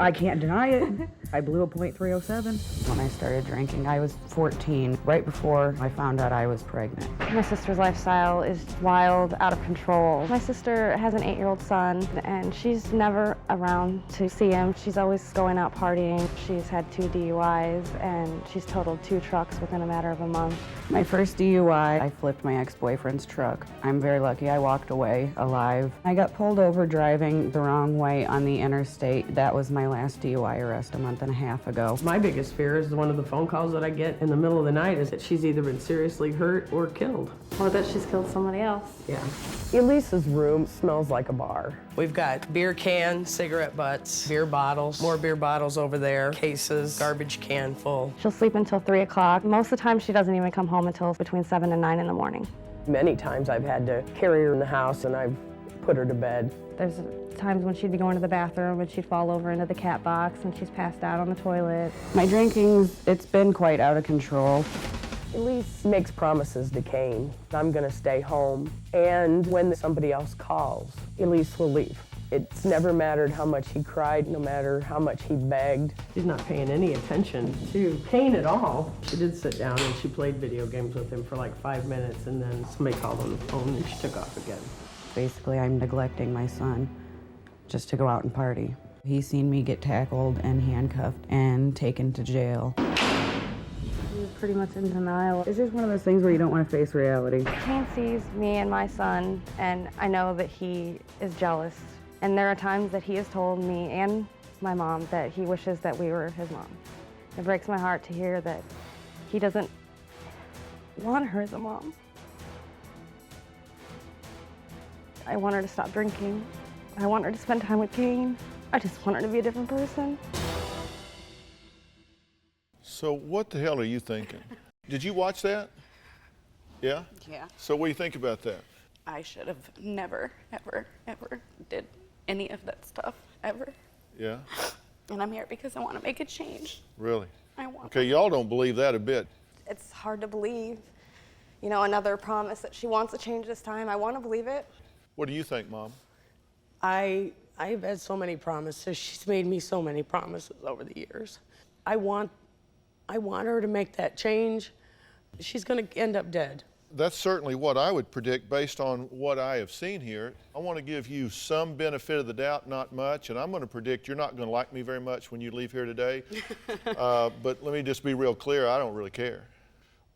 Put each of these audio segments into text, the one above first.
I can't deny it. I blew a .307. When I started drinking, I was 14, right before I found out I was pregnant. My sister's lifestyle is wild, out of control. My sister has an 8-year-old son, and she's never around to see him. She's always going out partying. She's had 2 DUIs, and she's totaled 2 trucks within a matter of a month. My first DUI, I flipped my ex-boyfriend's truck. I'm very lucky I walked away alive. I got pulled over driving the wrong way on the interstate. That was my last DUI arrest a month and a half ago. My biggest fear is one of the phone calls that I get in the middle of the night is that she's either been seriously hurt or killed. Or that she's killed somebody else. Yeah. Elisa's room smells like a bar. We've got beer cans, cigarette butts, beer bottles, more beer bottles over there, cases, garbage can full. She'll sleep until 3 o'clock. Most of the time, she doesn't even come home until between 7 and 9 in the morning. Many times I've had to carry her in the house and I've put her to bed. There's times when she'd be going to the bathroom and she'd fall over into the cat box and she's passed out on the toilet. My drinking's, it's been quite out of control. Elise makes promises to Kane. I'm gonna stay home, and when somebody else calls, Elise will leave. It's never mattered how much he cried, no matter how much he begged. She's not paying any attention to Kane at all. She did sit down and she played video games with him for like 5 minutes, and then somebody called on the phone and she took off again. Basically, I'm neglecting my son just to go out and party. He's seen me get tackled and handcuffed and taken to jail. He's pretty much in denial. It's just one of those things where you don't want to face reality. Kane sees me and my son, and I know that he is jealous. And there are times that he has told me and my mom that he wishes that we were his mom. It breaks my heart to hear that he doesn't want her as a mom. I want her to stop drinking. I want her to spend time with Kane. I just want her to be a different person. So what the hell are you thinking? Did you watch that? Yeah? Yeah. So what do you think about that? I should have never, ever, ever did any of that stuff, ever. Yeah? And I'm here because I want to make a change. Really? I want Okay, y'all don't believe that a bit. It's hard to believe. You know, another promise that she wants to change this time. I want to believe it. What do you think, Mom? I've had so many promises. She's made me so many promises over the years. I want her to make that change. She's going to end up dead. That's certainly what I would predict based on what I have seen here. I want to give you some benefit of the doubt, not much, and I'm going to predict you're not going to like me very much when you leave here today. But let me just be real clear, I don't really care.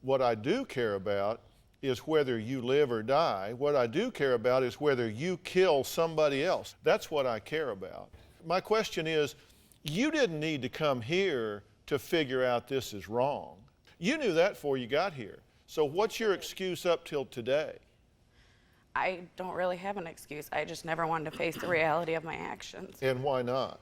What I do care about is whether you live or die. What I do care about is whether you kill somebody else. That's what I care about. My question is, you didn't need to come here to figure out this is wrong. You knew that before you got here. So what's your excuse up till today? I don't really have an excuse. I just never wanted to face the reality of my actions. And why not?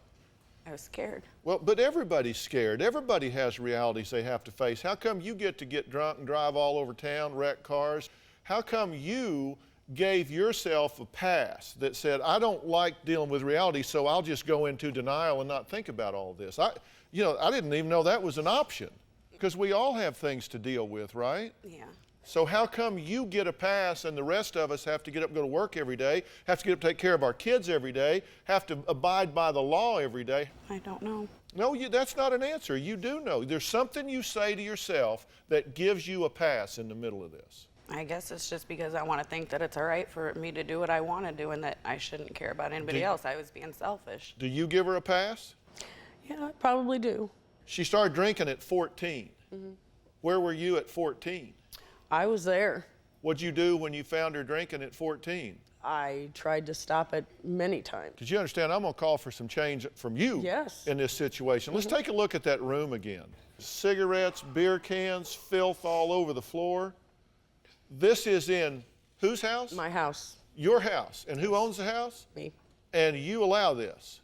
I was scared. Well, but everybody's scared. Everybody has realities they have to face. How come you get to get drunk and drive all over town, wreck cars? How come you gave yourself a pass that said, I don't like dealing with reality, so I'll just go into denial and not think about all this? I didn't even know that was an option, because we all have things to deal with, right? Yeah. So how come you get a pass and the rest of us have to get up and go to work every day, have to get up and take care of our kids every day, have to abide by the law every day? I don't know. No, that's not an answer. You do know. There's something you say to yourself that gives you a pass in the middle of this. I guess it's just because I want to think that it's all right for me to do what I want to do and that I shouldn't care about anybody else. I was being selfish. Do you give her a pass? Yeah, I probably do. She started drinking at 14. Mm-hmm. Where were you at 14? I was there. What'd you do when you found her drinking at 14? I tried to stop it many times. Did you understand? I'm going to call for some change from you Yes. in this situation. Let's take a look at that room again. Cigarettes, beer cans, filth all over the floor. This is in whose house? My house. Your house. And who owns the house? Me. And you allow this?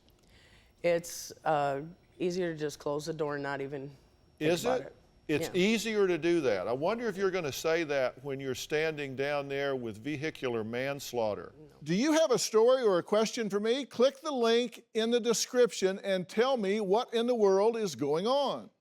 It's easier to just close the door and not even think Is about it? it. It's easier to do that. I wonder if you're going to say that when you're standing down there with vehicular manslaughter. No. Do you have a story or a question for me? Click the link in the description and tell me what in the world is going on.